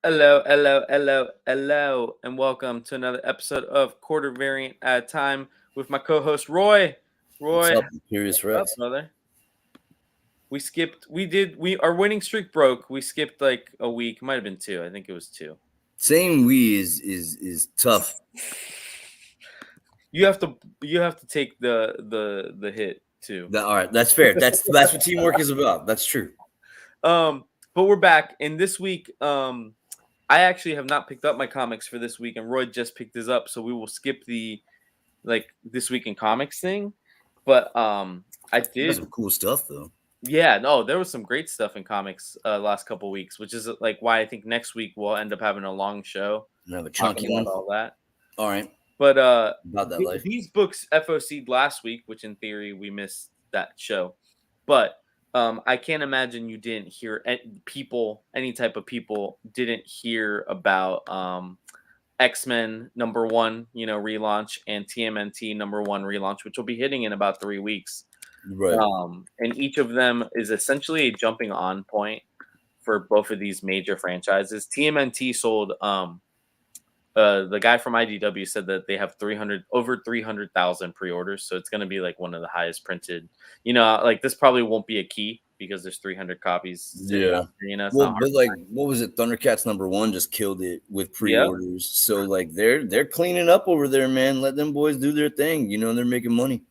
Hello, and welcome to another episode of Quarter Variant at a Time with my co-host Roy. What's Roy, up, Curious what's up, Rex? brother? Our winning streak broke. We skipped like a week, might have been two. I think it was two. Saying we is tough. You have to take the hit too. All right, that's fair. That's what teamwork is about. That's true. But we're back, and this week, I actually have not picked up my comics for this week, and Roy just picked his up, so we will skip the this week in comics thing. But I There's did. some cool stuff though. Yeah, no, there was some great stuff in comics last couple weeks, which is like why I think next week we'll end up having a long show I have a talking chunky about one. all that. All right, But about that life. these books FOC'd last week, which in theory we missed that show. But I can't imagine you didn't hear any type of people didn't hear about X-Men #1, relaunch, and TMNT #1 relaunch, which will be hitting in about 3 weeks. Right. And each of them is essentially a jumping on point for both of these major franchises. TMNT sold the guy from IDW said that they have over 300,000 pre-orders, so it's going to be like one of the highest printed. Like this probably won't be a key because there's 300 copies. Yeah. It's Well, not but hard. what was it? Thundercats #1 just killed it with Yep. pre-orders. So like they're cleaning up over there, man. Let them boys do their thing. They're making money.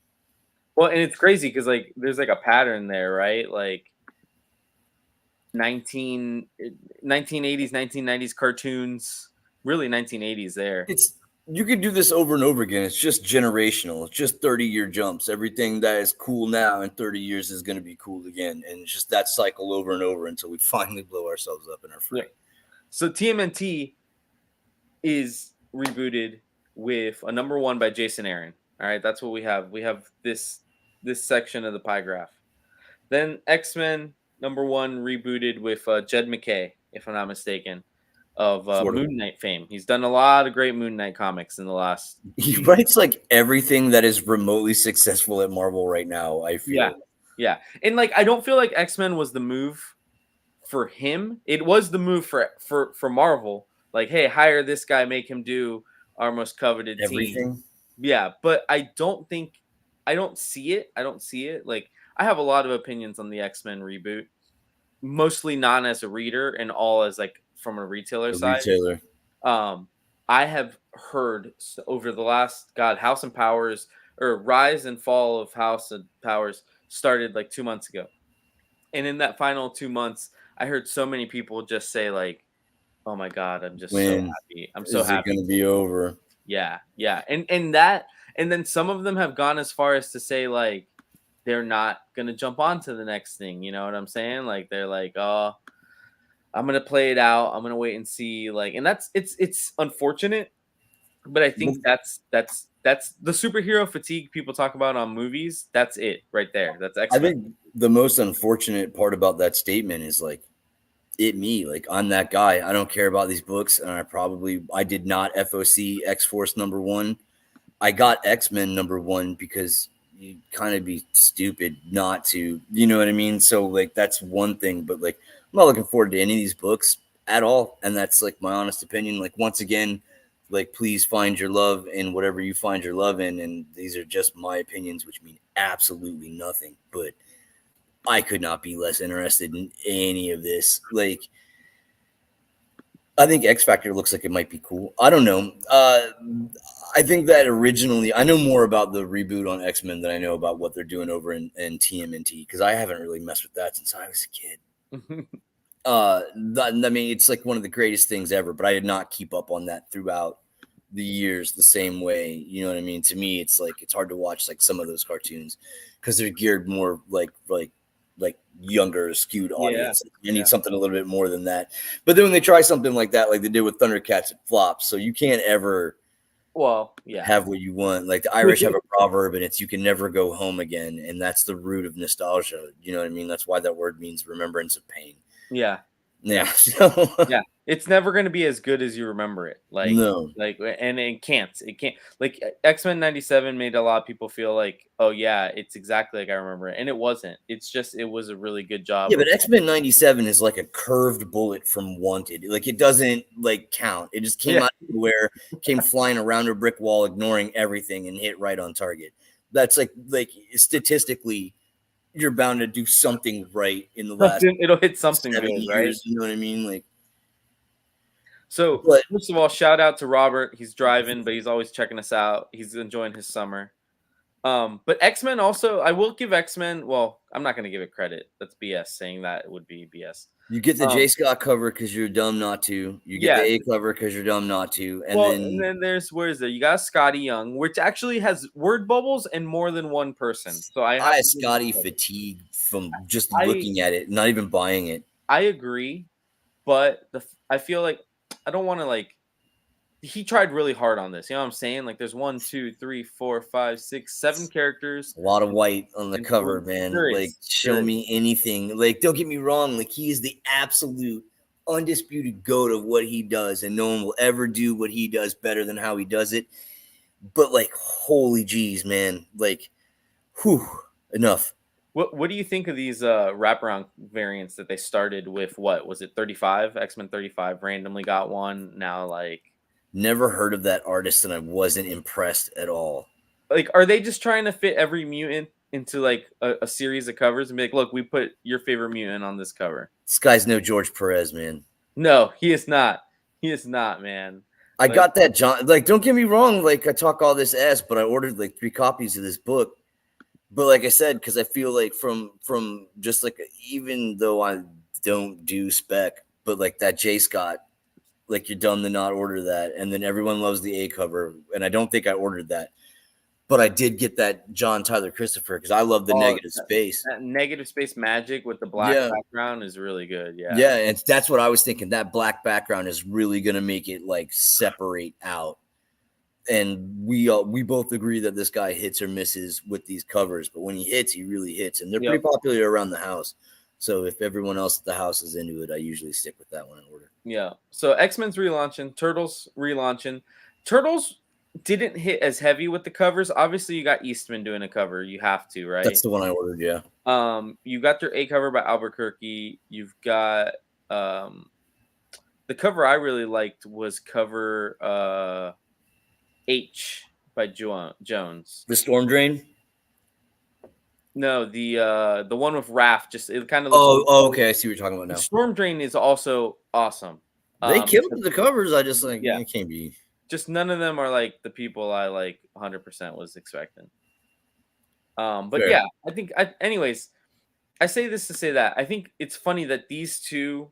Well, and it's crazy because like there's like a pattern there, right? Like 1980s, 1990s cartoons, really 1980s there. You could do this over and over again. It's just generational. It's just 30-year jumps. Everything that is cool now in 30 years is going to be cool again. And it's just that cycle over and over until we finally blow ourselves up in our free. Yeah. So TMNT is rebooted with a #1 by Jason Aaron. All right, that's what we have. We have this section of the pie graph. Then X-Men #1 rebooted with Jed McKay, if I'm not mistaken, of Moon Knight fame. He's done a lot of great Moon Knight comics in the last. He writes like everything that is remotely successful at Marvel right now, I feel. Yeah. And like I don't feel like X-Men was the move for him. It was the move for Marvel. Like, hey, hire this guy, make him do our most coveted everything. Team. Yeah, but I don't see it. Like I have a lot of opinions on the X-Men reboot, mostly not as a reader and all as like from a retailer side. I have heard over the last House and Powers or Rise and Fall of House and Powers started like 2 months ago. And in that final 2 months, I heard so many people just say like, "Oh my God, I'm just so happy. I'm so happy. Is it going to be over?" Yeah. And then some of them have gone as far as to say like they're not going to jump on to the next thing. You know what I'm saying? Like they're like, "Oh, I'm going to play it out. I'm going to wait and see." Like, and it's unfortunate, but I think that's the superhero fatigue people talk about on movies. That's it right there. That's X-Men. I think the most unfortunate part about that statement is like like I'm that guy. I don't care about these books, and I did not FOC X-Force #1. I got X-Men #1 because you'd kind of be stupid not to, you know what I mean? So like that's one thing, but like I'm not looking forward to any of these books at all, and that's like my honest opinion. Like once again, like please find your love in whatever you find your love in, and these are just my opinions, which mean absolutely nothing. But I could not be less interested in any of this. Like I think X Factor looks like it might be cool. I don't know. I think that originally, I know more about the reboot on X-Men than I know about what they're doing over in TMNT because I haven't really messed with that since I was a kid. I mean, it's like one of the greatest things ever, but I did not keep up on that throughout the years the same way. You know what I mean? To me, it's like it's hard to watch like some of those cartoons because they're geared more like younger skewed audience. You need something a little bit more than that. But then when they try something like that, like they did with Thundercats, it flops. So you can't ever have what you want. Like the Irish have a proverb, and it's you can never go home again, and that's the root of nostalgia. You know what I mean? That's why that word means remembrance of pain. Yeah. Yeah. It's never going to be as good as you remember it. No. And it can't. It can't. Like X-Men 97 made a lot of people feel like, oh yeah, it's exactly like I remember it, and it wasn't. It's just it was a really good job Yeah, of. but X-Men 97 is like a curved bullet from Wanted. Like it doesn't like count. It just came Yeah. out of nowhere, came flying around a brick wall, ignoring everything, and hit right on target. That's like statistically, you're bound to do something right in the last It'll hit something 70 good, right? years. You know what I mean? Like, So but first of all, shout out to Robert. He's driving, but he's always checking us out. He's enjoying his summer. But X-Men also, I will give X-Men. Well, I'm not going to give it credit. That's BS. Saying that would be BS. you get the J Um, Scott cover because you're dumb not to. You get the yeah. A cover because you're dumb not to. And Well, and then then there's where is there? You got Scotty Young, which actually has word bubbles and more than one person. So I I have have to give him Scotty credit. fatigue from just I looking at it, not even buying it. I agree, but I feel like I don't want to like. He tried really hard on this. You know what I'm saying? Like, there's 1, 2, 3, 4, 5, 6, 7 characters. A lot of white on the And cover, man. there Like, is, show there is. me anything. Like, don't get me wrong. Like, he is the absolute undisputed goat of what he does, and no one will ever do what he does better than how he does it. But like, holy geez, man. Like, whew, enough. What do you think of these wraparound variants that they started with? What was it? 35 X-Men 35 randomly got one. Now Never heard of that artist, and I wasn't impressed at all. are they just trying to fit every mutant into like a series of covers and be like, look, we put your favorite mutant on this cover? This guy's no George Perez, man. No, he is not. He is not, man. I Like, got that, John. Like, don't get me wrong. Like, I talk all this ass, but I ordered like 3 copies of this book. But like I said, because I feel like from just like, even though I don't do spec, but like that J Scott, like you're dumb to not order that. And then everyone loves the A cover, and I don't think I ordered that, but I did get that John Tyler Christopher because I love the oh, negative space. that negative space magic with the black Yeah, background is really good. Yeah. yeah, and that's what I was thinking. That black background is really gonna make it like separate out. And we both agree that this guy hits or misses with these covers, but when he hits, he really hits, and they're Yep. pretty popular around the house. So if everyone else at the house is into it, I usually stick with that one in order. Yeah. So X-Men's relaunching, Turtles relaunching. Turtles didn't hit as heavy with the covers. Obviously, you got Eastman doing a cover. You have to, right? That's the one I ordered. Yeah. You got their A cover by Albuquerque. You've got the cover I really liked was cover H by Jones. The Storm Drain. No, the one with Raph. Just it kind of looks. Oh, okay. I see what you're talking about now. Storm Drain is also awesome. They killed the covers. I just like, yeah, it can't be. Just none of them are like the people I like 100% was expecting. But Fair. yeah, I think anyways, I say this to say that I think it's funny that these two,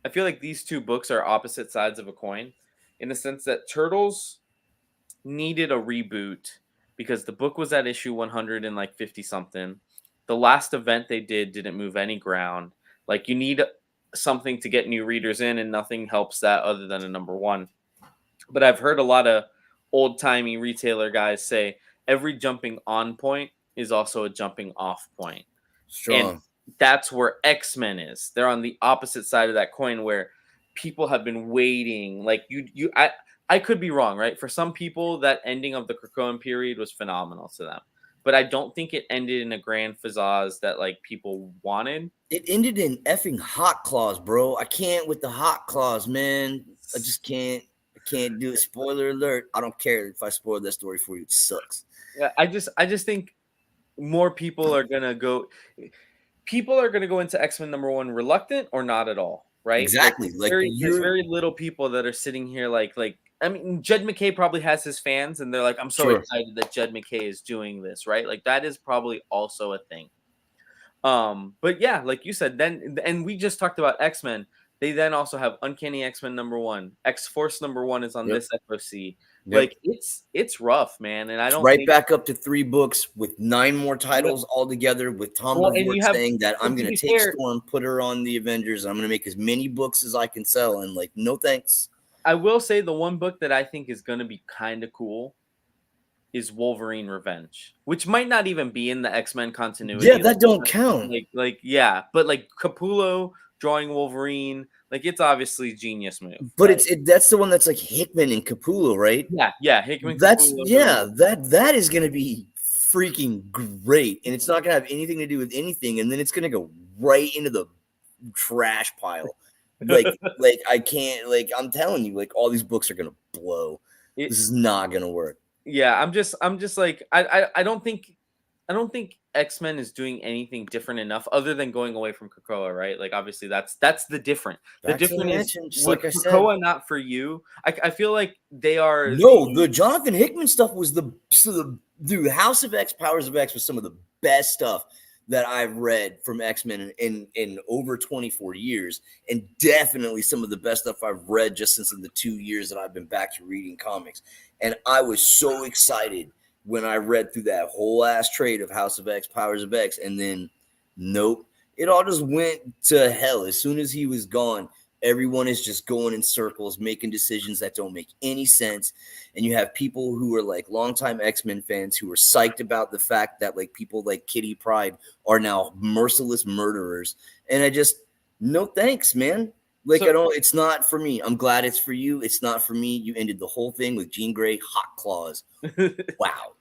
I feel like these two books are opposite sides of a coin, in the sense that Turtles needed a reboot because the book was at issue 100 and like 50 something. The last event they didn't move any ground. Like, you need something to get new readers in, and nothing helps that other than a number 1. But I've heard a lot of old-timey retailer guys say every jumping on point is also a jumping off point. Strong. And that's where X-Men is. They're on the opposite side of that coin, where people have been waiting. Like, I could be wrong, right? For some people, that ending of the Krakoan period was phenomenal to them. But I don't think it ended in a grand pizzazz that like people wanted. It ended in effing hot claws, bro. I can't with the hot claws, man. I just can't. I can't do it. Spoiler alert. I don't care if I spoil that story for you. It sucks. Yeah, I just think more people are gonna go. People are gonna go into X-Men #1 reluctant or not at all, right? Exactly. Like There's very little people that are sitting here like I mean, Jed McKay probably has his fans, and they're like, I'm so Sure. excited that Jed McKay is doing this, right? Like, that is probably also a thing. But yeah, like you said, then, and we just talked about X-Men. They then also have Uncanny X-Men #1. X-Force #1 is on Yep. this FOC. Yep. Like, it's rough, man. And I don't right think, back up to 3 books with 9 more titles altogether, with Tom well, and Brevoort you have, saying that I'm to going be to take fair, Storm, put her on the Avengers, and I'm going to make as many books as I can sell. And like, no thanks. I will say the one book that I think is going to be kind of cool is Wolverine Revenge, which might not even be in the X-Men continuity. Yeah, that don't count. Yeah, but like Capullo drawing Wolverine. Like, it's obviously a genius move. But right? that's the one that's like Hickman and Capullo, right? Yeah, Hickman. That's Capullo doing it. that is gonna be freaking great, and it's not gonna have anything to do with anything, and then it's gonna go right into the trash pile. Like I can't, like, I'm telling you, like, all these books are gonna blow. It- This is not gonna work. yeah, I'm just like I don't think X-Men is doing anything different enough other than going away from Krakoa, right? Like, obviously that's the different. The Back to the different is mansion, just with like I said. Krakoa not for you. I feel like they are No, the Jonathan Hickman stuff was dude, House of X, Powers of X was some of the best stuff that I've read from X-Men in over 24 years, and definitely some of the best stuff I've read just since in the 2 years that I've been back to reading comics. And I was so excited when I read through that whole ass trade of House of X, Powers of X, and then nope, it all just went to hell. As soon as he was gone, everyone is just going in circles, making decisions that don't make any sense. And you have people who are like longtime X-Men fans who are psyched about the fact that like people like Kitty Pryde are now merciless murderers. And I just, no thanks, man. Like, I don't, it's not for me. I'm glad it's for you. It's not for me. You ended the whole thing with Jean Grey, hot claws. Wow.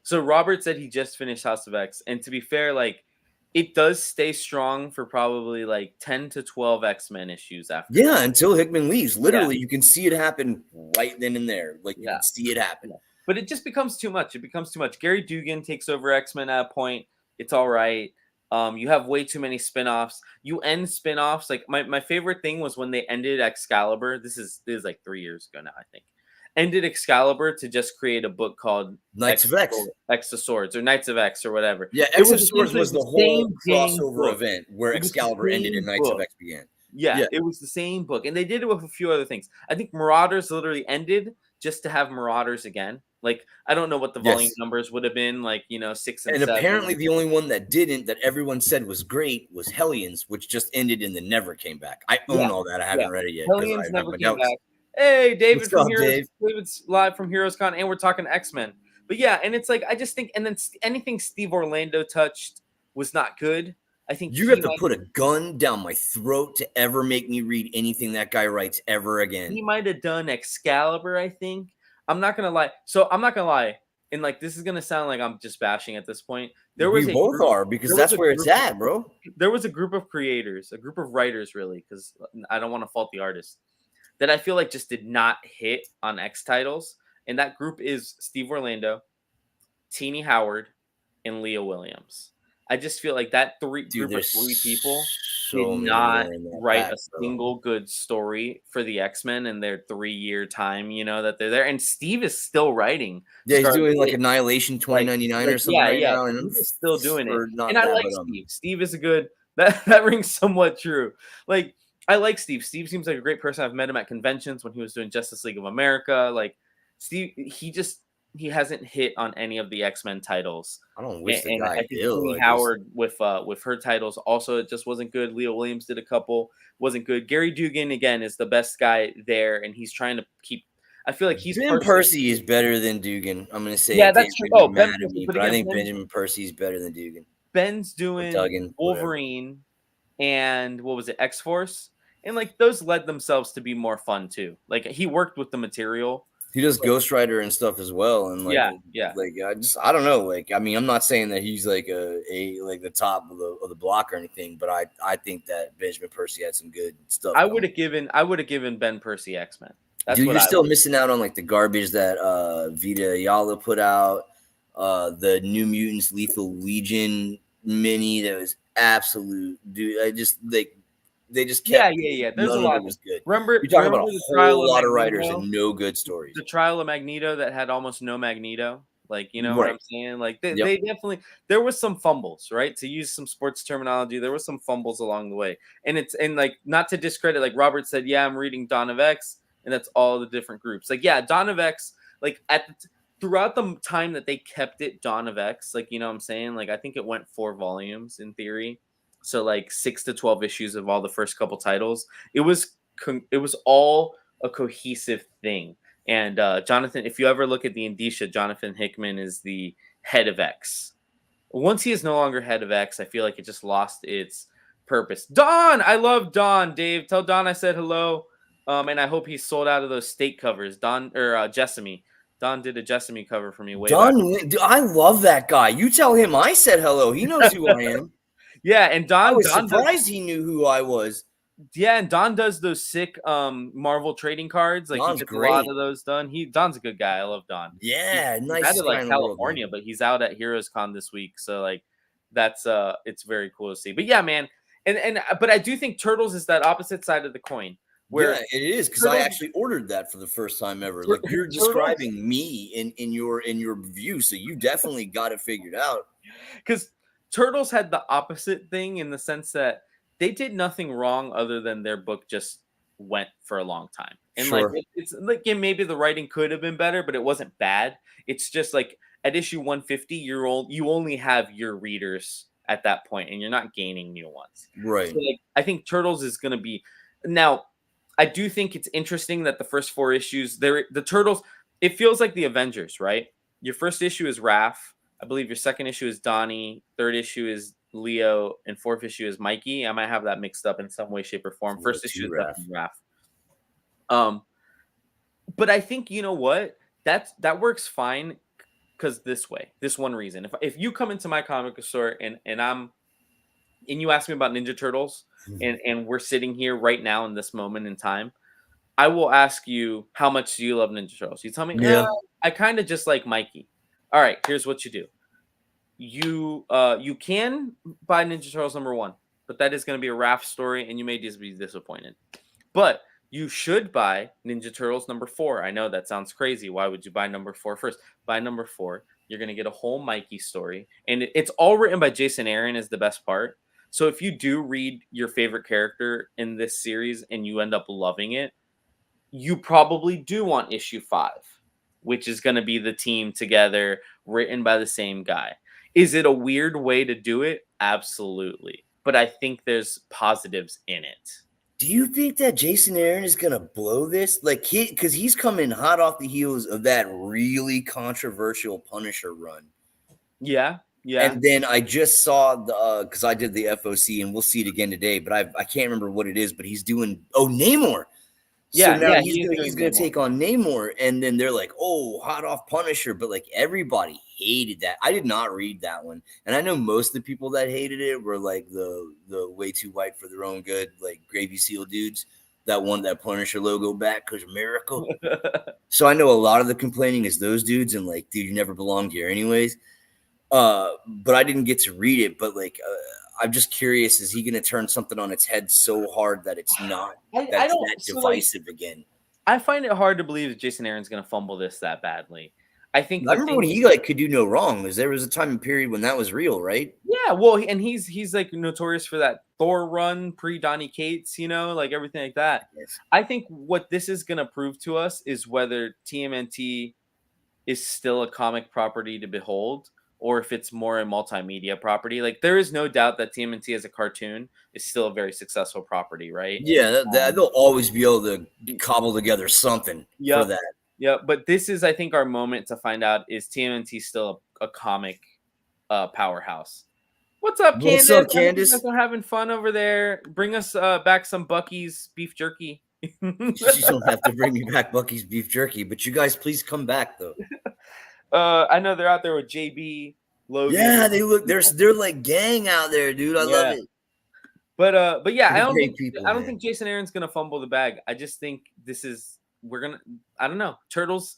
So Robert said he just finished House of X, and to be fair, like, it does stay strong for probably like 10 to 12 X-Men issues after. Yeah, that. until Hickman leaves. Literally, you can see it happen right then and there. Like, you can see it happen. But it just becomes too much. It becomes too much. Gary Dugan takes over X-Men at a point. It's all right. You have way too many spin-offs. You end spin-offs. Like, my favorite thing was when they ended Excalibur. This is like 3 years ago now, I think. Ended Excalibur to just create a book called Knights of X. X of Swords or Knights of X or whatever. Yeah, X of Swords was the whole crossover book. event where Excalibur ended and Knights of X began. Yeah, it was the same book. And they did it with a few other things. I think Marauders literally ended just to have Marauders again. Like, I don't know what the volume numbers would have been, like, 6 and 7. Apparently the only one that didn't, that everyone said was great, was Hellions, which just ended and then never came back. I own all that. I haven't read it yet. Hellions never came back. Hey, David What's from up, Heroes. Dave? David's live from HeroesCon, and we're talking X-Men. But yeah, and it's like, I just think, and then anything Steve Orlando touched was not good. I think you have to put a gun down my throat to ever make me read anything that guy writes ever again. He might have done Excalibur, I think. I'm not gonna lie. So I'm not gonna lie. And like, this is gonna sound like I'm just bashing at this point. We both are, because that's where it's at, bro. There was a group of creators, a group of writers, really, because I don't want to fault the artist, that I feel like just did not hit on X titles. And that group is Steve Orlando, Teenie Howard, and Leah Williams. I just feel like that group of three people did not write a single good story for the X-Men in their 3-year time, that they're there. And Steve is still writing. Yeah, he's doing like Annihilation 2099 or something right now. And he's still doing it. And I like Steve. Steve is a good, that rings somewhat true. Like, I like Steve. Steve seems like a great person. I've met him at conventions when he was doing Justice League of America. Like, Steve, he hasn't hit on any of the X-Men titles. I don't wish the and guy I think ill. Howard with her titles also, it just wasn't good. Leo Williams did a couple, wasn't good. Gary Dugan again is the best guy there, and he's trying to keep. I feel like Ben Percy is better than Dugan. I'm going to say, that's true. Oh, Ben mad at me, but I think Benjamin Percy is better than Dugan. Ben's doing Wolverine and what was it, X-Force, and like those led themselves to be more fun too. Like, he worked with the material. He does Ghost Rider and stuff as well, and like, like I don't know. Like, I mean, I'm not saying that he's like like the top of the block or anything, but I think that Benjamin Percy had some good stuff. I would have given Ben Percy X-Men. Dude, you're still missing out on like the garbage that Vita Ayala put out, the New Mutants Lethal Legion mini that was absolute. Dude, I just like. They just kept. Yeah. There's a lot. Was good. Remember, you're talking about a whole lot of writers and no good stories. The Trial of Magneto that had almost no Magneto. Like, what I'm saying? Like, they definitely, there was some fumbles, right? To use some sports terminology, there was some fumbles along the way. And like, not to discredit, like Robert said, I'm reading Dawn of X, and that's all the different groups. Like, Dawn of X, like throughout the time that they kept it Dawn of X, like, what I'm saying? Like, I think it went 4 volumes in theory. So like 6 to 12 issues of all the first couple titles. It was all a cohesive thing. And Jonathan, if you ever look at the indicia, Jonathan Hickman is the head of X. Once he is no longer head of X, I feel like it just lost its purpose. Don, I love Don. Dave, tell Don I said hello. And I hope he's sold out of those state covers. Don or Jessamy. Don did a Jessamy cover for me way back. I love that guy. You tell him I said hello. He knows who I am. Yeah, and Don. I was Don surprised he knew who I was. Yeah, and Don does those sick Marvel trading cards. Like Don's he gets great. a lot of those done. Don's a good guy. I love Don. Yeah, he's nice out of guy like in the world, California, man. but he's out at Heroes Con this week. So like that's it's very cool to see. But yeah, man. But I do think Turtles is that opposite side of the coin. Where yeah, it is because I actually ordered that for the first time ever. Like you're describing me in your view, so you definitely got it figured out. Because Turtles had the opposite thing in the sense that they did nothing wrong other than their book just went for a long time. And Sure. like it's like maybe the writing could have been better, but it wasn't bad. It's just like at issue 150, you only have your readers at that point, and you're not gaining new ones. Right. So like, I think Turtles is going to be now. I do think it's interesting that the first 4 issues, the Turtles, it feels like the Avengers, right? Your first issue is Raph. I believe your second issue is Donnie. Third issue is Leo. And fourth issue is Mikey. I might have that mixed up in some way, shape, or form. First issue is definitely Raph. But I think, you know what? That works fine because this one reason. If you come into my comic book store and you ask me about Ninja Turtles, and we're sitting here right now in this moment in time, I will ask you, how much do you love Ninja Turtles? You tell me, I kind of just like Mikey. All right, here's what you do. You can buy Ninja Turtles #1, but that is going to be a Raph story, and you may just be disappointed. But you should buy Ninja Turtles #4. I know that sounds crazy. Why would you buy #4 first? Buy #4. You're going to get a whole Mikey story, and it's all written by Jason Aaron is the best part. So if you do read your favorite character in this series and you end up loving it, you probably do want issue 5, which is going to be the team together written by the same guy. Is it a weird way to do it? Absolutely. But I think there's positives in it. Do you think that Jason Aaron is going to blow this? Like, because he's coming hot off the heels of that really controversial Punisher run. Yeah. Yeah. And then I just saw because I did the FOC, and we'll see it again today, but I can't remember what it is, but he's doing Namor. Yeah, so now yeah, he's gonna take on Namor, and then they're like, oh, hot off Punisher, but like everybody hated that. I did not read that one, and I know most of the people that hated it were like the way too white for their own good, like Gravy Seal dudes that want that Punisher logo back because America. So I know a lot of the complaining is those dudes, and like, dude, you never belonged here anyways. But I didn't get to read it, but like I'm just curious, is he going to turn something on its head so hard that it's not that divisive again? I find it hard to believe that Jason Aaron's going to fumble this that badly. I remember when he could do no wrong, because there was a time and period when that was real, right? Yeah, well, and he's like notorious for that Thor run pre Donny Cates, like everything like that. Yes. I think what this is going to prove to us is whether TMNT is still a comic property to behold, or if it's more a multimedia property. Like, there is no doubt that TMNT as a cartoon is still a very successful property, right? Yeah, they'll always be able to cobble together something for that. Yeah, but this is, I think, our moment to find out, is TMNT still a comic powerhouse? What's up, Candace? What's up, Candace? You guys are having fun over there. Bring us back some Bucky's beef jerky. You don't have to bring me back Bucky's beef jerky, but you guys please come back, though. I know they're out there with JB, Logan. Yeah, they're like gang out there, dude. I love it. But yeah, I don't think Jason Aaron's gonna fumble the bag. I just think I don't know. Turtles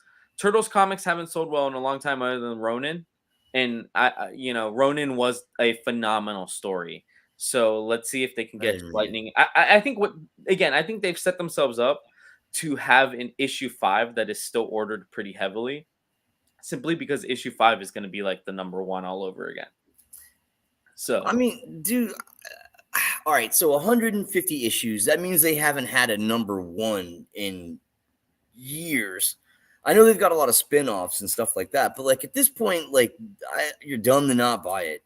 comics haven't sold well in a long time other than Ronin. And Ronin was a phenomenal story. So let's see if they can get Lightning. I think I think they've set themselves up to have an issue 5 that is still ordered pretty heavily, simply because issue 5 is going to be like the #1 all over again. So I mean, dude, all right. So 150 issues. That means they haven't had a #1 in years. I know they've got a lot of spin-offs and stuff like that, but like at this point, like you're dumb to not buy it.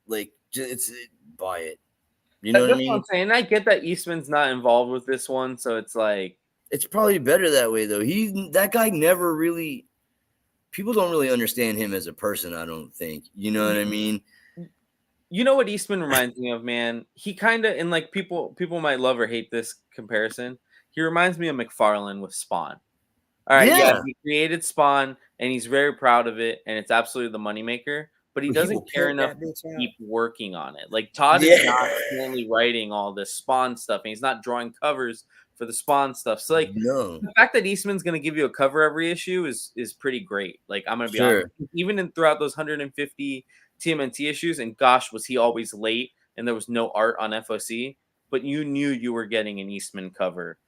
Like buy it. You know what I mean? What I'm saying. I get that Eastman's not involved with this one, so it's like it's probably better that way, though. That guy never really. People don't really understand him as a person. I don't think. You know what I mean? You know what Eastman reminds me of, man? He kind of, and like people might love or hate this comparison. He reminds me of McFarlane with Spawn. All right, yeah, Yeah, he created Spawn, and he's very proud of it, and it's absolutely the moneymaker. But he but he doesn't will care pimp enough that to bitch out. keep working on it. Like Todd is Yeah, not currently writing all this Spawn stuff, and he's not drawing covers for the Spawn stuff. So like no, the fact that Eastman's going to give you a cover every issue is pretty great. Like I'm going to be honest, sure. even throughout those 150 TMNT issues, and gosh, was he always late, and there was no art on FOC, but you knew you were getting an Eastman cover,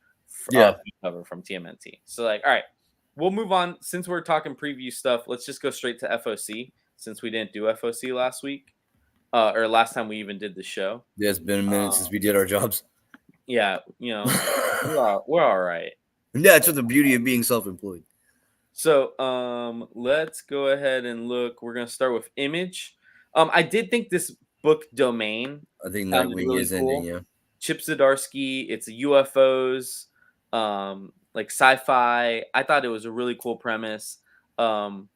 Yeah, cover from TMNT. So like, all right, we'll move on. Since we're talking preview stuff, let's just go straight to FOC since we didn't do FOC last week, or last time we even did the show. yeah. It's been a minute Uh, since we did our jobs. yeah, you know, Yeah, we're all right. that's what the beauty of being self-employed. So let's go ahead and look. We're gonna start with Image. I did think this book Domain I think sounded Nightwing really is ending. cool. Yeah. Chip Zdarsky, it's UFOs, like sci-fi. I thought it was a really cool premise. Um,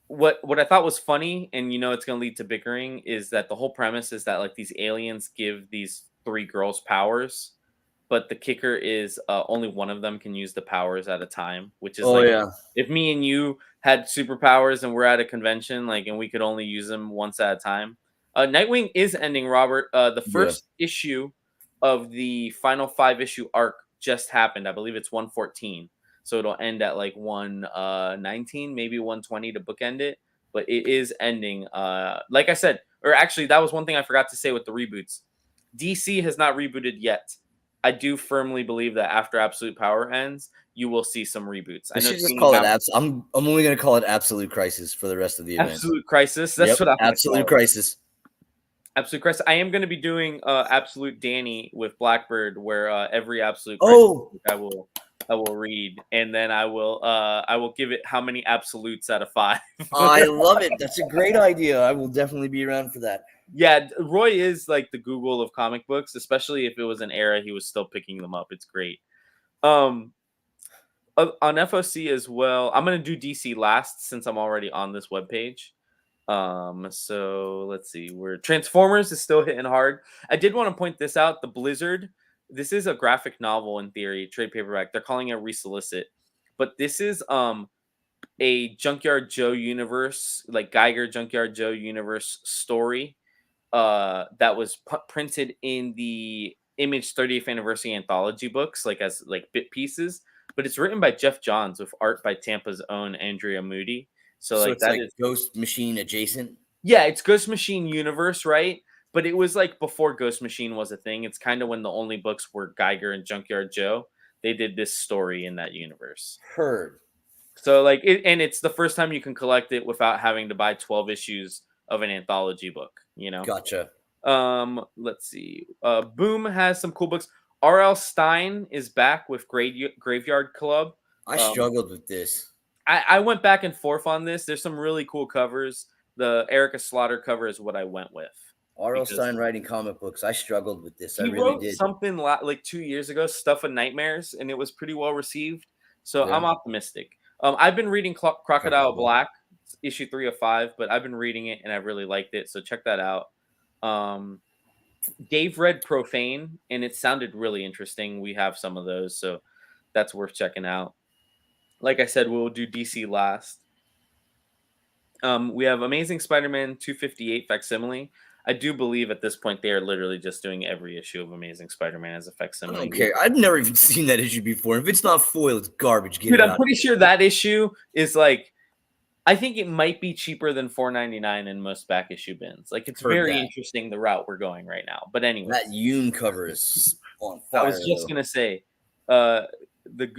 what I thought was funny, and you know it's gonna lead to bickering, is that the whole premise is that like these aliens give these three girls powers, but the kicker is only one of them can use the powers at a time, which is Oh like yeah. if me and you had superpowers and we're at a convention, like, and we could only use them once at a time. Nightwing is ending, Robert. The Yeah. first issue of the final 5 issue arc just happened. I believe it's 114. So it'll end at like 119, maybe 120 to bookend it. But it is ending. Like I said, or actually, that was one thing I forgot to say with the reboots. DC has not rebooted yet. I do firmly believe that after Absolute Power ends, you will see some reboots. I They know should just Teen call it Bound I'm only gonna call it Absolute Crisis for the rest of the events. Absolute Crisis. That's Yep. what I'm going to Absolute call it. Crisis. Absolute Crisis. I am going to be doing Absolute Danny with Blackbird, where every Absolute Crisis Oh, I will read, and then I will give it how many absolutes out of 5. I love it. That's a great idea. I will definitely be around for that. Yeah, Roy is like the Google of comic books, especially if it was an era he was still picking them up. It's great. Um, on FOC as well, I'm gonna do DC last since I'm already on this webpage. So let's see, where Transformers is still hitting hard. I did want to point this out. The Blizzard, this is a graphic novel in theory, trade paperback. They're calling it resolicit, but this is a Junkyard Joe universe, like Geiger Junkyard Joe universe story that was printed in the Image 30th anniversary anthology books, like as like bit pieces. But it's written by Jeff Johns with art by Tampa's own Andrea Moody. So So like it's that like is, Ghost Machine adjacent. yeah, it's Ghost Machine universe, right? But it was like before Ghost Machine was a thing. It's kind of when the only books were Geiger and Junkyard Joe. They did this story in that universe. Heard. So like and it's the first time you can collect it without having to buy 12 issues of an anthology book, you know. Gotcha. Let's see. Boom has some cool books. R.L. Stein is back with Graveyard Club. I Um, struggled with this. I went back and forth on this. There's some really cool covers. The Erica Slaughter cover is what I went with. R.L. Because Stein writing comic books. I struggled with this. I he really wrote did. something like 2 years ago, Stuff of Nightmares, and it was pretty well received. So Yeah. I'm optimistic. I've been reading Crocodile Black, issue 3 of 5, but I've been reading it and I really liked it. So check that out. Dave read Profane, and it sounded really interesting. We have some of those, so that's worth checking out. Like I said, we'll do DC last. We have Amazing Spider-Man 258 facsimile. I do believe at this point they are literally just doing every issue of Amazing Spider-Man as a I facsimile. don't care. I've never even seen that issue before. If it's not foil, it's garbage. Get Dude, it I'm out. pretty sure that issue is like, I think it might be cheaper than $4.99 in most back issue bins. Like, it's Heard very that. interesting the route we're going right now. But anyway, That Yoon cover is on I fire. was just though. gonna say, the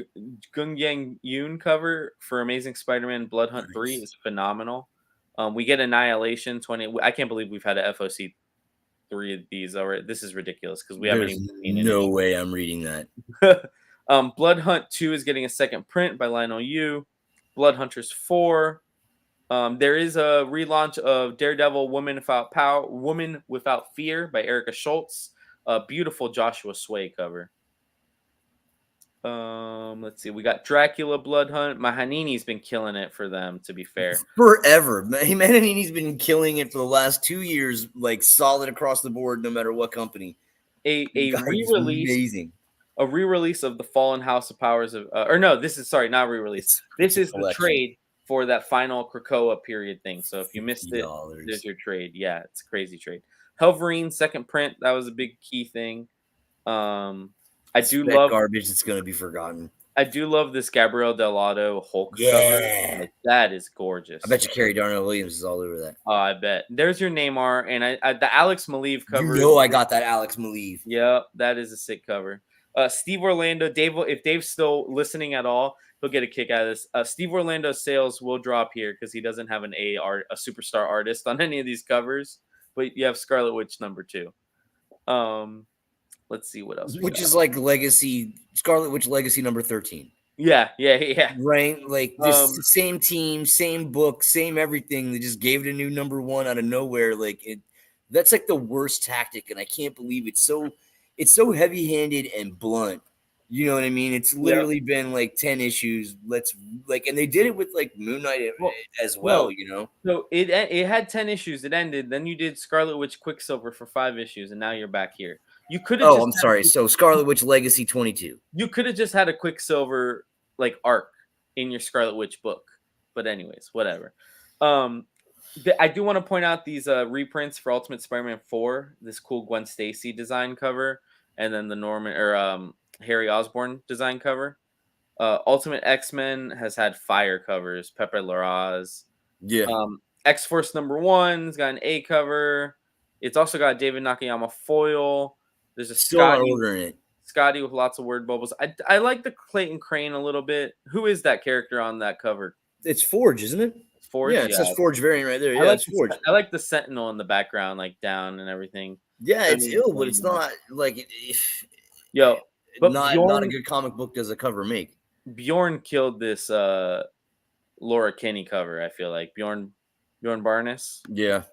Gung Yang Yoon cover for Amazing Spider-Man Blood Hunt 3 Nice. is phenomenal. We get Annihilation 20. I can't believe we've had a FOC 3 of these already. This is ridiculous because we haven't There's even seen no way I'm reading that. it. Blood Hunt 2 is getting a second print by Lionel Yu. Blood Hunters 4. There is a relaunch of Daredevil Woman Without Power, Woman Without Fear by Erica Schultz. A beautiful Joshua Sway cover. Let's see. We got Dracula Blood Hunt. Mahanini's been killing it for them, to be fair. Forever. Mananini's been killing it for the last 2 years, like solid across the board, no matter what company. A The guy is amazing. a re-release of the Fallen House of Powers of or no, this is sorry, not re-release. It's This a is the collection. trade for that final Krakoa period thing. So if you missed it, $50. there's your trade. Yeah, it's a crazy trade. Helverine second print, that was a big key thing. I do Spec love garbage that's gonna be forgotten. this Gabriel Dell'Otto Hulk cover. Yeah. Like, that is gorgeous. I bet you Carrie Darnell Williams is all over that. Oh, I bet. There's your Neymar, and I the Alex Maleev cover. You know I got that Alex Maleev. Yep, that is a sick cover. Steve Orlando, Dave. If Dave's still listening at all, he'll get a kick out of this. Steve Orlando's sales will drop here because he doesn't have a superstar artist on any of these covers. But you have Scarlet Witch #2. Let's see what else. Which is like Legacy Scarlet Witch Legacy number 13. Yeah. Right? Like this same team, same book, same everything. They just gave it a new #1 out of nowhere. Like that's like the worst tactic, and I can't believe it's so heavy-handed and blunt. You know what I mean? It's literally been like 10 issues. And they did it with like Moon Knight as well, you know. So it had 10 issues. It ended. Then you did Scarlet Witch Quicksilver for 5 issues, and now you're back here. You could have. Oh, I'm sorry. So Scarlet Witch Legacy 22. You could have just had a Quicksilver like arc in your Scarlet Witch book. But anyways, whatever. I do want to point out these reprints for Ultimate Spider-Man 4. This cool Gwen Stacy design cover, and then the Norman or Harry Osborn design cover. Ultimate X-Men has had fire covers. Pepe Larraz. Yeah. X-Force #1's got an A cover. It's also got David Nakayama foil. There's a Scotty with lots of word bubbles. I like the Clayton Crane a little bit. Who is that character on that cover? It's Forge, isn't it? Forge. Yeah, it says Forge variant right there. Yeah, it's Forge. I like the Sentinel in the background, like down and everything. Yeah, it's ill, but it's not like but not a good comic book does a cover make. Bjorn killed this Laura Kinney cover. I feel like Bjorn Barnes. Yeah,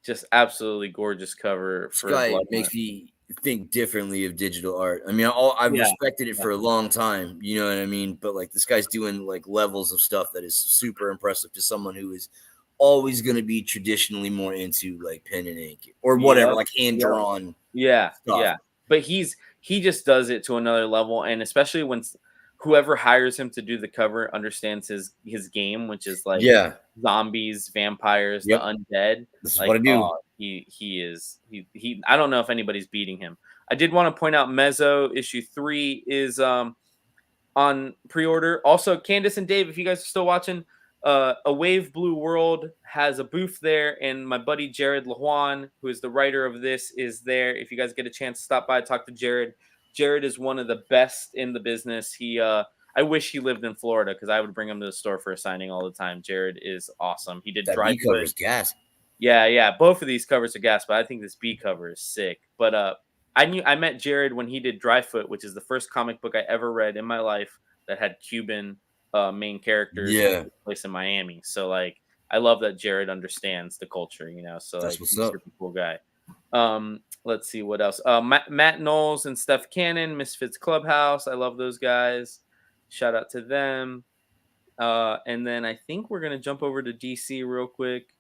just absolutely gorgeous cover. This guy makes me think differently of digital art. I mean, I've respected it for a long time. You know what I mean? But like this guy's doing like levels of stuff that is super impressive to someone who is always going to be traditionally more into like pen and ink or whatever, like hand drawn. Yeah. But he just does it to another level, and especially when whoever hires him to do the cover understands his game, which is like zombies, vampires, the undead. This is what I do. He I don't know if anybody's beating him. I did want to point out Mezzo issue 3 is on pre-order. Also, Candace and Dave, if you guys are still watching, A Wave Blue World has a booth there, and my buddy Jared LaJuan, who is the writer of this, is there. If you guys get a chance to stop by, talk to Jared. Jared is one of the best in the business. I wish he lived in Florida because I would bring him to the store for a signing all the time. Jared is awesome. He did Dry covers gas. Yeah. Both of these covers are gas, but I think this B cover is sick. But I met Jared when he did Dryfoot, which is the first comic book I ever read in my life that had Cuban main characters. Place in Miami. So like, I love that Jared understands the culture, you know. So that's like, he's a super cool guy. Let's see what else. Matt Knowles and Steph Cannon, Misfits Clubhouse. I love those guys. Shout out to them. And then I think we're gonna jump over to DC real quick.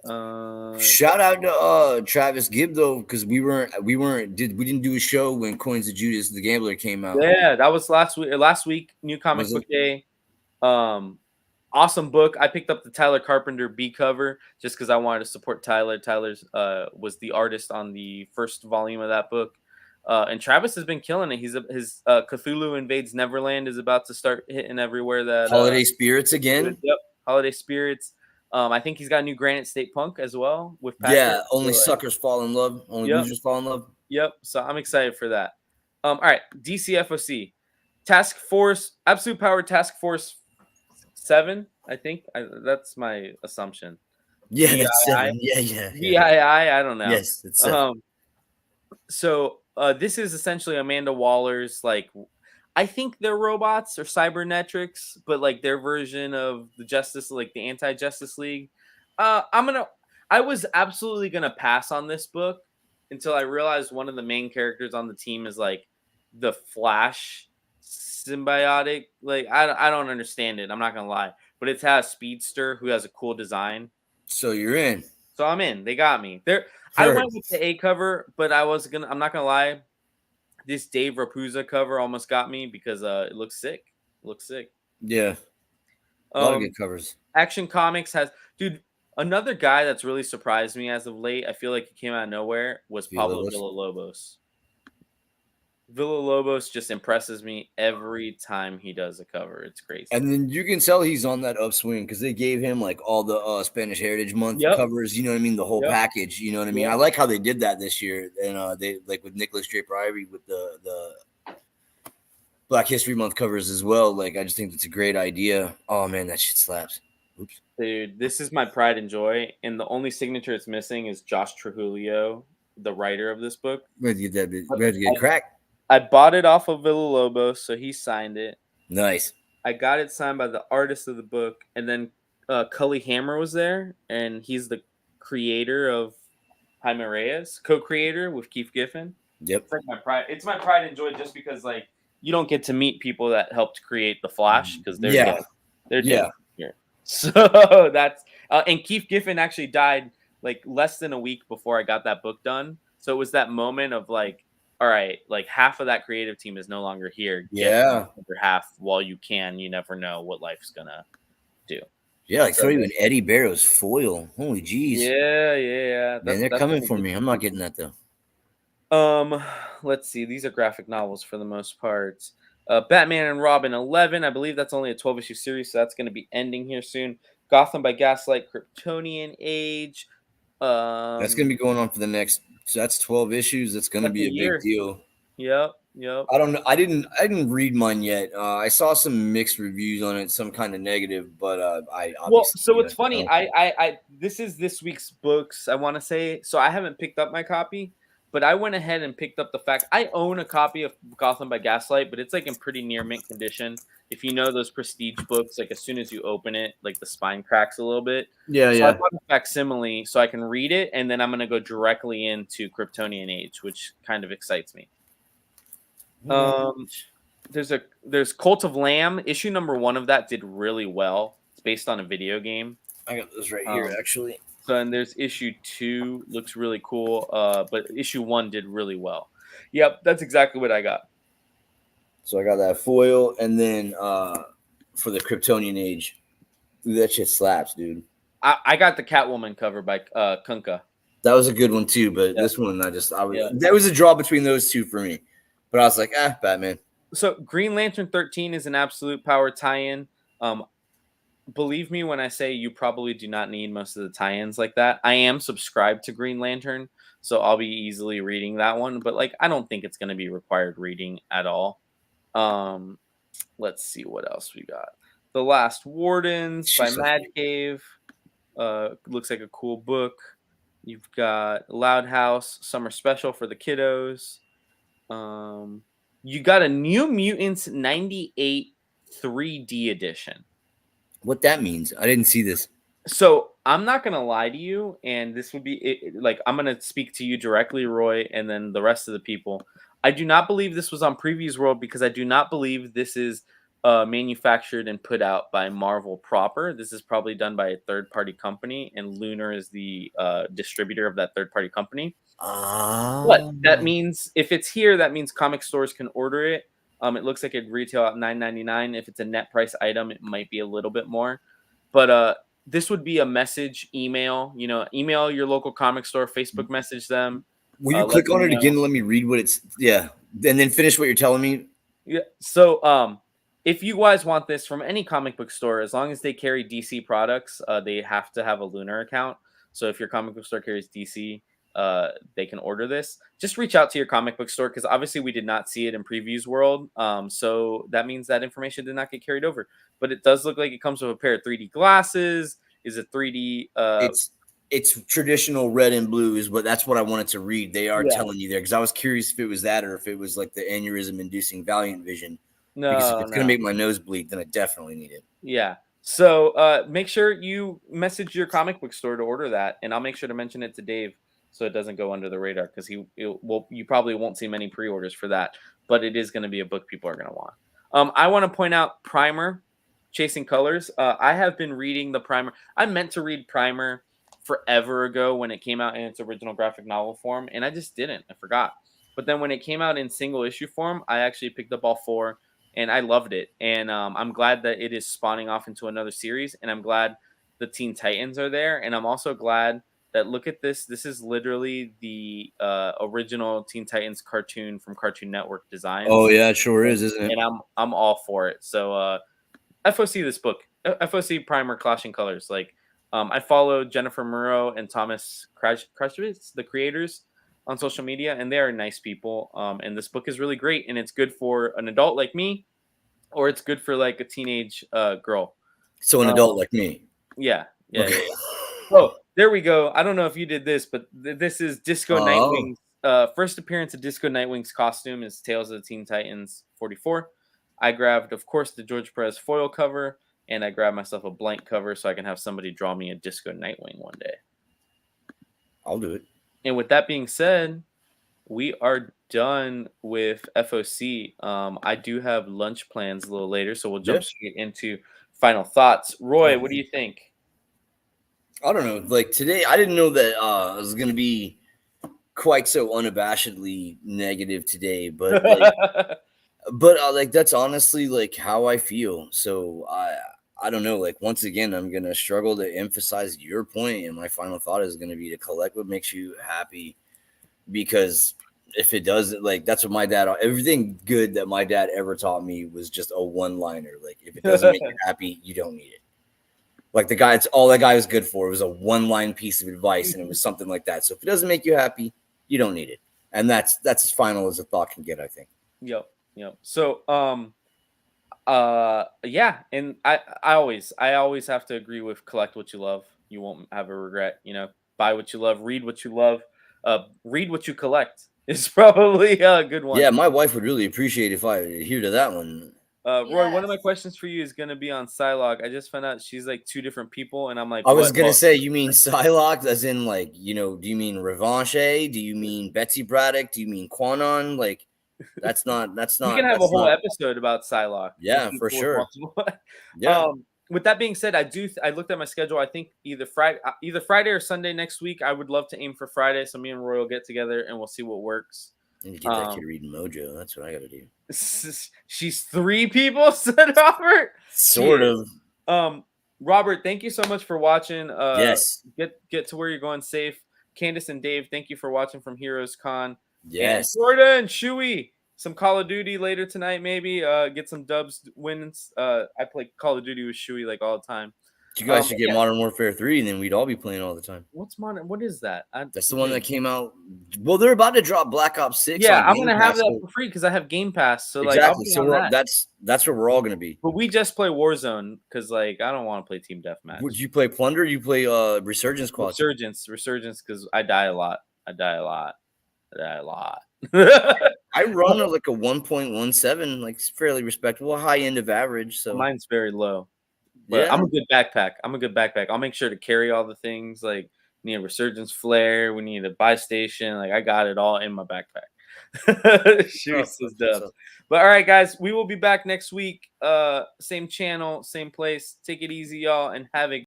Shout out to Travis Gibb though, because we didn't do a show when Coins of Judas the Gambler came out. Yeah, that was last week. New Comic Book Day. Awesome book. I picked up the Tyler Carpenter B cover just because I wanted to support Tyler. Tyler's was the artist on the first volume of that book. And Travis has been killing it. His Cthulhu Invades Neverland is about to start hitting everywhere. That Holiday Spirits again. Yep, Holiday Spirits. I think he's got a new Granite State Punk as well with Patrick. Yeah, only suckers fall in love. Only losers fall in love. Yep. So I'm excited for that. All right, DCFOC Task Force Absolute Power Task Force 7. I think that's my assumption. Yeah, that's 7. Yeah. VII. I don't know. Yes, it's 7. So this is essentially Amanda Waller's, like, I think they're robots or cybernetrics, but like their version of the Justice, like the anti-Justice League. I was absolutely gonna pass on this book until I realized one of the main characters on the team is like the Flash symbiotic. Like I don't understand it. I'm not gonna lie, but it has Speedster who has a cool design. So you're in. So I'm in. They got me. There. I Heard. went with the A cover, but I'm not gonna lie. This Dave Rapuza cover almost got me because it looks sick. It looks sick. Yeah. A lot of Um, good covers. Action Comics has, dude. Another guy that's really surprised me as of late. I feel like he came out of nowhere was Pablo Villalobos. Villalobos. Villalobos just impresses me every time he does a cover. It's crazy. And then you can tell he's on that upswing because they gave him like all the Spanish Heritage Month Yep. covers. You know what I mean? The whole Yep. package. You know what I mean? Yep. I like how they did that this year, and they like with Nicholas Draper Ivory with the Black History Month covers as well. Like I just think that's a great idea. Oh man, that shit slaps. Oops. Dude, this is my pride and joy, and the only signature it's missing is Josh Trujillo, the writer of this book. We have to get that. We have to get cracked. I bought it off of Villalobos, so he signed it. Nice. I got it signed by the artist of the book, and then Cully Hammer was there, and he's the creator of Jaime Reyes, co-creator with Keith Giffen. Yep. It's like my pride. It's my pride and joy just because like you don't get to meet people that helped create the Flash because they're dead. They're dead here. So that's and Keith Giffen actually died like less than a week before I got that book done. So it was that moment of like, all right, like half of that creative team is no longer here. Yeah. Get the other half while you can. You never know what life's gonna do. Yeah, like even Eddie Barrow's foil. Holy jeez. Yeah. Man, they're coming for me. I'm not getting that though. Let's see. These are graphic novels for the most part. Batman and Robin 11. I believe that's only a 12-issue series, so that's going to be ending here soon. Gotham by Gaslight, Kryptonian Age. That's going to be going on for the next. So that's 12 issues. That's going to be a big deal. Yep. I don't know. I didn't read mine yet. I saw some mixed reviews on it, some kind of negative, but I obviously. Well, so it's funny. I this is this week's books. I want to say so. I haven't picked up my copy. But I went ahead and picked up the fact I own a copy of Gotham by Gaslight, but it's like in pretty near mint condition. If you know those prestige books, like as soon as you open it, like the spine cracks a little bit. Yeah. I bought a facsimile so I can read it, and then I'm gonna go directly into Kryptonian Age, which kind of excites me. There's Cult of Lamb. Issue number 1 of that did really well. It's based on a video game. I got those right here, actually. So, and there's issue 2, looks really cool. But issue 1 did really well. Yep, that's exactly what I got. So I got that foil, and then for the Kryptonian Age, dude, that shit slaps, dude. I got the Catwoman cover by Kunkka. That was a good one too, but this one there was a draw between those two for me. But I was like, Batman. So Green Lantern 13 is an absolute power tie-in. Believe me when I say you probably do not need most of the tie-ins like that. I am subscribed to Green Lantern, so I'll be easily reading that one. But like, I don't think it's going to be required reading at all. Let's see what else we got. The Last Wardens by Mad Cave. Looks like a cool book. You've got Loud House Summer Special for the kiddos. You got a New Mutants 98 3D edition. What that means? I didn't see this. So I'm not gonna lie to you, and this would be like I'm gonna speak to you directly, Roy, and then the rest of the people. I do not believe this was on Previews World because I do not believe this is manufactured and put out by Marvel proper. This is probably done by a third-party company, and Lunar is the distributor of that third-party company. But that means if it's here, that means comic stores can order it. It looks like it'd retail at $9.99. If it's a net price item, it might be a little bit more. But this would be a message, email. Email your local comic store, Facebook message them. Will you click on it again and let me read what it's? Yeah, and then finish what you're telling me. Yeah. So if you guys want this from any comic book store, as long as they carry DC products, they have to have a Lunar account. So if your comic book store carries DC, they can order this. Just reach out to your comic book store because obviously we did not see it in Previews World. So that means that information did not get carried over. But it does look like it comes with a pair of 3D glasses. Is it 3D? It's traditional red and blue is what that's what I wanted to read. They are telling you there because I was curious if it was that or if it was like the aneurysm inducing Valiant vision. No, because if it's gonna make my nose bleed, then I definitely need it. Yeah. So make sure you message your comic book store to order that, and I'll make sure to mention it to Dave so it doesn't go under the radar because you probably won't see many pre-orders for that, but it is going to be a book people are going to want. I want to point out Primer, Chasing Colors. I have been reading the Primer. I meant to read Primer forever ago when it came out in its original graphic novel form, and I just didn't. I forgot. But then when it came out in single issue form, I actually picked up all 4, and I loved it. And I'm glad that it is spawning off into another series, and I'm glad the Teen Titans are there, and I'm also glad that look at this. This is literally the original Teen Titans cartoon from Cartoon Network Oh Designs, yeah, it sure is, isn't it? and I'm all for it. So FOC this book, FOC Primer Clashing Colors. Like I follow Jennifer Murrow and Thomas Kravitz, the creators, on social media, and they are nice people. And this book is really great, and it's good for an adult like me, or it's good for like a teenage girl. So an adult like me. Yeah, yeah, Okay. yeah. Oh, there we go. I don't know if you did this, but this is Disco Nightwing's first appearance of Disco Nightwing's costume is Tales of the Teen Titans 44. I grabbed, of course, the George Perez foil cover, and I grabbed myself a blank cover so I can have somebody draw me a Disco Nightwing one day. I'll do it. And with that being said, we are done with FOC. I do have lunch plans a little later, so we'll jump straight into final thoughts. Roy, what do you think? I don't know. Like today, I didn't know that it was going to be quite so unabashedly negative today, but like, like that's honestly like how I feel. So I don't know. Like once again, I'm going to struggle to emphasize your point, and my final thought is going to be to collect what makes you happy, because if it doesn't, like that's what my dad. Everything good that my dad ever taught me was just a one-liner. Like if it doesn't make you happy, you don't need it. Like the guy, it's all that guy was good for. It was a one-line piece of advice, and it was something like that. So if it doesn't make you happy, you don't need it. And that's as final as a thought can get, I think. Yep. So yeah, and I always have to agree with collect what you love. You won't have a regret. Buy what you love, read what you love, read what you collect is probably a good one. Yeah, my wife would really appreciate if I adhere to that one. Roy, one of my questions for you is going to be on Psylocke. I just found out she's like 2 different people, and I'm like, I was going to say, you mean Psylocke as in like, do you mean Revanche? Do you mean Betsy Braddock? Do you mean Quanon? Like, that's not. We can have a whole episode about Psylocke. Yeah, for sure. Yeah. With that being said, I looked at my schedule. I think either Friday or Sunday next week. I would love to aim for Friday, so me and Roy will get together and we'll see what works. And get that kid reading Mojo. That's what I got to do. She's 3 people, said Robert. Sort of. Robert, thank you so much for watching. Yes. Get to where you're going safe. Candace and Dave, thank you for watching from Heroes Con. Yes. And Jordan, Shuey, some Call of Duty later tonight, maybe. Get some dubs, wins. I play Call of Duty with Shuey like all the time. You guys should get Modern Warfare 3, and then we'd all be playing all the time. What's Modern? What is that? That's the one that came out. Well, they're about to drop Black Ops 6. Yeah, I'm gonna have that for free because I have Game Pass. So exactly. That's where we're all gonna be. But we just play Warzone because I don't want to play Team Deathmatch. Would you play Plunder? You play Resurgence Squad? Resurgence, because I die a lot. I run like a 1.17, like fairly respectable, high end of average. So mine's very low. But yeah. I'm a good backpack. I'll make sure to carry all the things. Like, we need a Resurgence flare. We need a buy station. Like, I got it all in my backpack. Shoots is dub. But all right, guys, we will be back next week. Same channel, same place. Take it easy, y'all, and have a